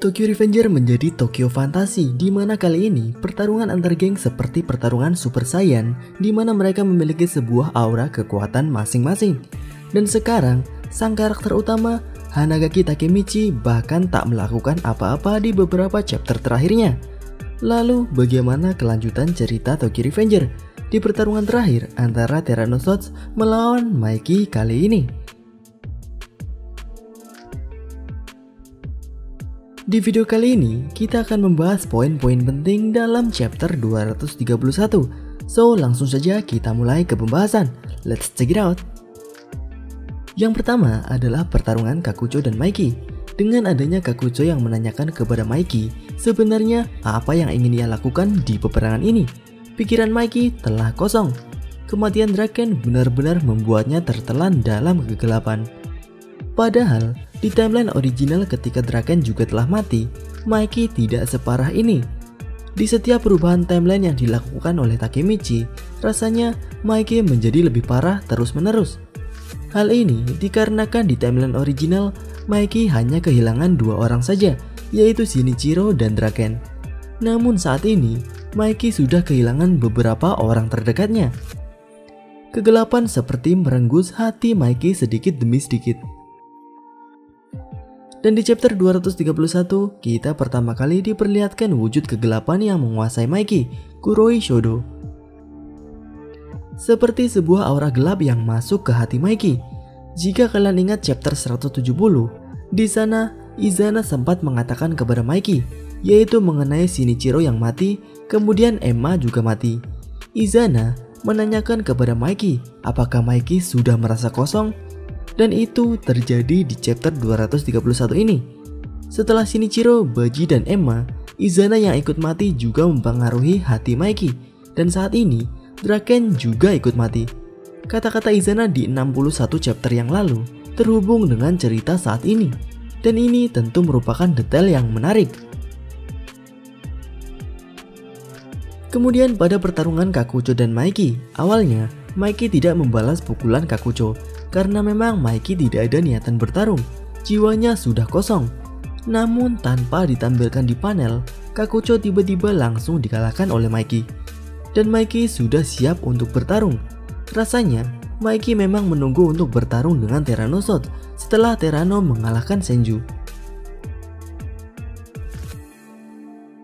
Tokyo Revenger menjadi Tokyo fantasi, di mana kali ini pertarungan antar geng seperti pertarungan Super Saiyan, di mana mereka memiliki sebuah aura kekuatan masing-masing. Dan sekarang, sang karakter utama, Hanagaki Takemichi, bahkan tak melakukan apa-apa di beberapa chapter terakhirnya. Lalu, bagaimana kelanjutan cerita Tokyo Revenger di pertarungan terakhir antara Tyrannosaurus melawan Mikey kali ini? Di video kali ini, kita akan membahas poin-poin penting dalam chapter 231. So, langsung saja kita mulai ke pembahasan. Let's check it out. Yang pertama adalah pertarungan Kakucho dan Mikey. Dengan adanya Kakucho yang menanyakan kepada Mikey, sebenarnya apa yang ingin ia lakukan di peperangan ini? Pikiran Mikey telah kosong. Kematian Draken benar-benar membuatnya tertelan dalam kegelapan. Padahal, di timeline original ketika Draken juga telah mati, Mikey tidak separah ini. Di setiap perubahan timeline yang dilakukan oleh Takemichi, rasanya Mikey menjadi lebih parah terus-menerus. Hal ini dikarenakan di timeline original, Mikey hanya kehilangan 2 orang saja, yaitu Shinichiro dan Draken. Namun saat ini, Mikey sudah kehilangan beberapa orang terdekatnya. Kegelapan seperti merenggus hati Mikey sedikit demi sedikit. Dan di chapter 231, kita pertama kali diperlihatkan wujud kegelapan yang menguasai Mikey, Kuroi Shodo. Seperti sebuah aura gelap yang masuk ke hati Mikey. Jika kalian ingat chapter 170, di sana Izana sempat mengatakan kepada Mikey, yaitu mengenai Shinichiro yang mati, kemudian Emma juga mati. Izana menanyakan kepada Mikey, apakah Mikey sudah merasa kosong? Dan itu terjadi di chapter 231 ini. Setelah Shinichiro, Baji, dan Emma, Izana yang ikut mati juga mempengaruhi hati Mikey. Dan saat ini, Draken juga ikut mati. Kata-kata Izana di 61 chapter yang lalu terhubung dengan cerita saat ini. Dan ini tentu merupakan detail yang menarik. Kemudian pada pertarungan Kakucho dan Mikey, awalnya Mikey tidak membalas pukulan Kakucho karena memang Mikey tidak ada niatan bertarung, jiwanya sudah kosong. Namun tanpa ditampilkan di panel, Kakucho tiba-tiba langsung dikalahkan oleh Mikey. Dan Mikey sudah siap untuk bertarung. Rasanya Mikey memang menunggu untuk bertarung dengan Tyrannosaurus setelah Tyranno mengalahkan Senju.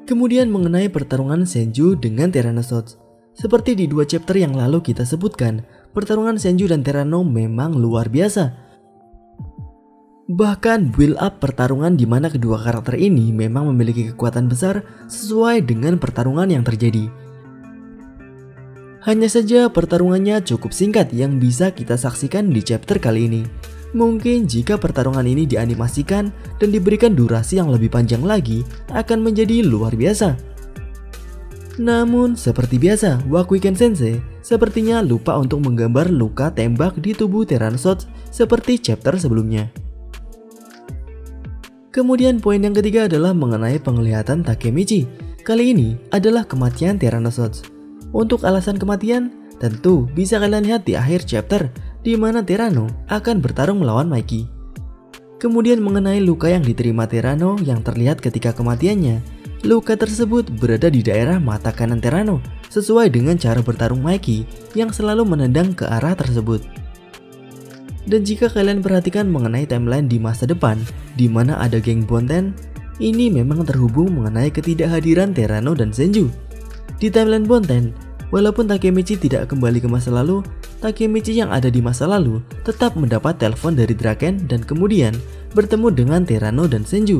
Kemudian mengenai pertarungan Senju dengan Tyrannosaurus. Seperti di 2 chapter yang lalu kita sebutkan, pertarungan Senju dan Tyranno memang luar biasa. Bahkan build up pertarungan di mana kedua karakter ini memang memiliki kekuatan besar sesuai dengan pertarungan yang terjadi. Hanya saja pertarungannya cukup singkat yang bisa kita saksikan di chapter kali ini. Mungkin jika pertarungan ini dianimasikan dan diberikan durasi yang lebih panjang lagi, akan menjadi luar biasa. Namun seperti biasa, Wakuiken Sensei sepertinya lupa untuk menggambar luka tembak di tubuh Tyrannosaurus seperti chapter sebelumnya. Kemudian poin yang ketiga adalah mengenai penglihatan Takemichi. Kali ini adalah kematian Tyrannosaurus. Untuk alasan kematian, tentu bisa kalian lihat di akhir chapter di mana Tyranno akan bertarung melawan Mikey. Kemudian mengenai luka yang diterima Tyranno yang terlihat ketika kematiannya, luka tersebut berada di daerah mata kanan Tyranno, sesuai dengan cara bertarung Mikey yang selalu menendang ke arah tersebut. Dan jika kalian perhatikan mengenai timeline di masa depan, di mana ada geng Bonten, ini memang terhubung mengenai ketidakhadiran Tyranno dan Senju. Di timeline Bonten, walaupun Takemichi tidak kembali ke masa lalu, Takemichi yang ada di masa lalu tetap mendapat telepon dari Draken dan kemudian bertemu dengan Tyranno dan Senju.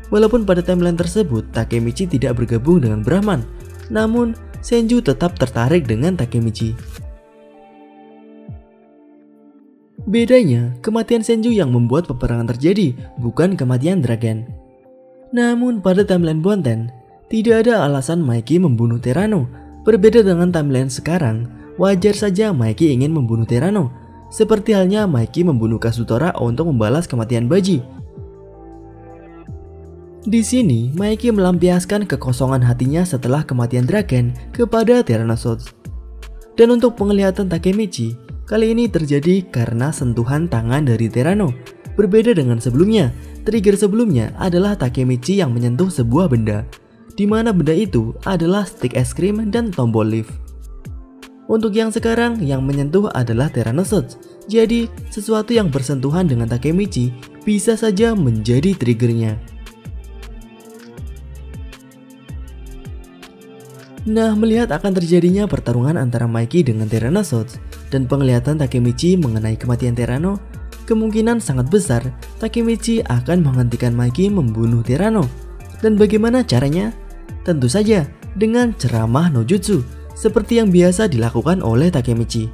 Walaupun pada timeline tersebut Takemichi tidak bergabung dengan Brahman, namun Senju tetap tertarik dengan Takemichi. Bedanya, kematian Senju yang membuat peperangan terjadi, bukan kematian Draken. Namun pada timeline Bonten, tidak ada alasan Mikey membunuh Tyranno. Berbeda dengan timeline sekarang, wajar saja Mikey ingin membunuh Tyranno. Seperti halnya Mikey membunuh Kazutora untuk membalas kematian Baji. Di sini, Mikey melampiaskan kekosongan hatinya setelah kematian Draken kepada Tyrannosaurus. Dan untuk penglihatan Takemichi, kali ini terjadi karena sentuhan tangan dari Tyranno. Berbeda dengan sebelumnya, trigger sebelumnya adalah Takemichi yang menyentuh sebuah benda, di mana benda itu adalah stick es krim dan tombol lift. Untuk yang sekarang, yang menyentuh adalah Tyrannosaurus. Jadi, sesuatu yang bersentuhan dengan Takemichi bisa saja menjadi triggernya. Nah, melihat akan terjadinya pertarungan antara Mikey dengan Tyrannosaurus dan penglihatan Takemichi mengenai kematian Tyranno, kemungkinan sangat besar Takemichi akan menghentikan Mikey membunuh Tyranno. Dan bagaimana caranya? Tentu saja dengan ceramah no jutsu, seperti yang biasa dilakukan oleh Takemichi.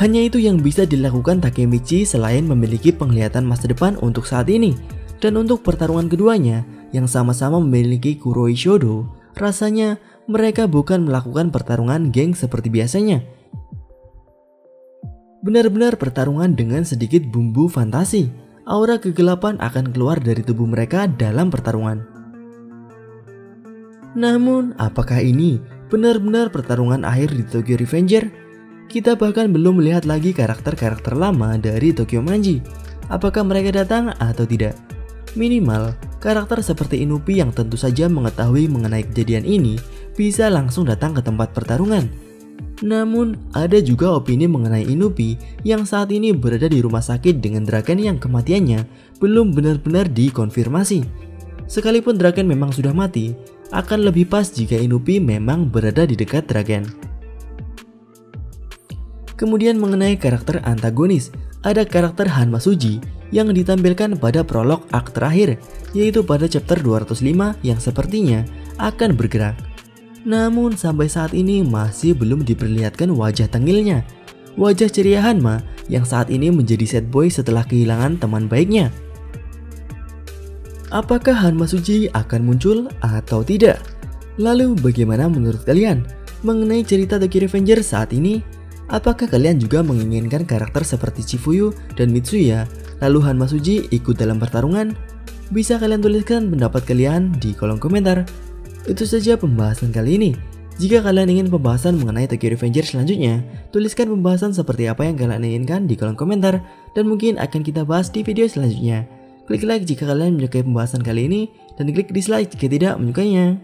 Hanya itu yang bisa dilakukan Takemichi selain memiliki penglihatan masa depan untuk saat ini. Dan untuk pertarungan keduanya, yang sama-sama memiliki Kuroi Shodo, rasanya mereka bukan melakukan pertarungan geng seperti biasanya. Benar-benar pertarungan dengan sedikit bumbu fantasi. Aura kegelapan akan keluar dari tubuh mereka dalam pertarungan. Namun, apakah ini benar-benar pertarungan akhir di Tokyo Revenger? Kita bahkan belum melihat lagi karakter-karakter lama dari Tokyo Manji. Apakah mereka datang atau tidak? Minimal, karakter seperti Inupi yang tentu saja mengetahui mengenai kejadian ini bisa langsung datang ke tempat pertarungan. Namun, ada juga opini mengenai Inupi yang saat ini berada di rumah sakit dengan Draken yang kematiannya belum benar-benar dikonfirmasi. Sekalipun Draken memang sudah mati, akan lebih pas jika Inupi memang berada di dekat Draken. Kemudian mengenai karakter antagonis, ada karakter Hanma Suji yang ditampilkan pada prolog arc terakhir, yaitu pada chapter 205 yang sepertinya akan bergerak. Namun sampai saat ini masih belum diperlihatkan wajah tengilnya, wajah ceria Hanma yang saat ini menjadi sad boy setelah kehilangan teman baiknya. Apakah Hanma Suji akan muncul atau tidak? Lalu bagaimana menurut kalian mengenai cerita Tokyo Revenger saat ini? Apakah kalian juga menginginkan karakter seperti Chifuyu dan Mitsuya, lalu Hanma Suji ikut dalam pertarungan? Bisa kalian tuliskan pendapat kalian di kolom komentar. Itu saja pembahasan kali ini. Jika kalian ingin pembahasan mengenai Tokyo Revenger selanjutnya, tuliskan pembahasan seperti apa yang kalian inginkan di kolom komentar, dan mungkin akan kita bahas di video selanjutnya. Klik like jika kalian menyukai pembahasan kali ini, dan klik dislike jika tidak menyukainya.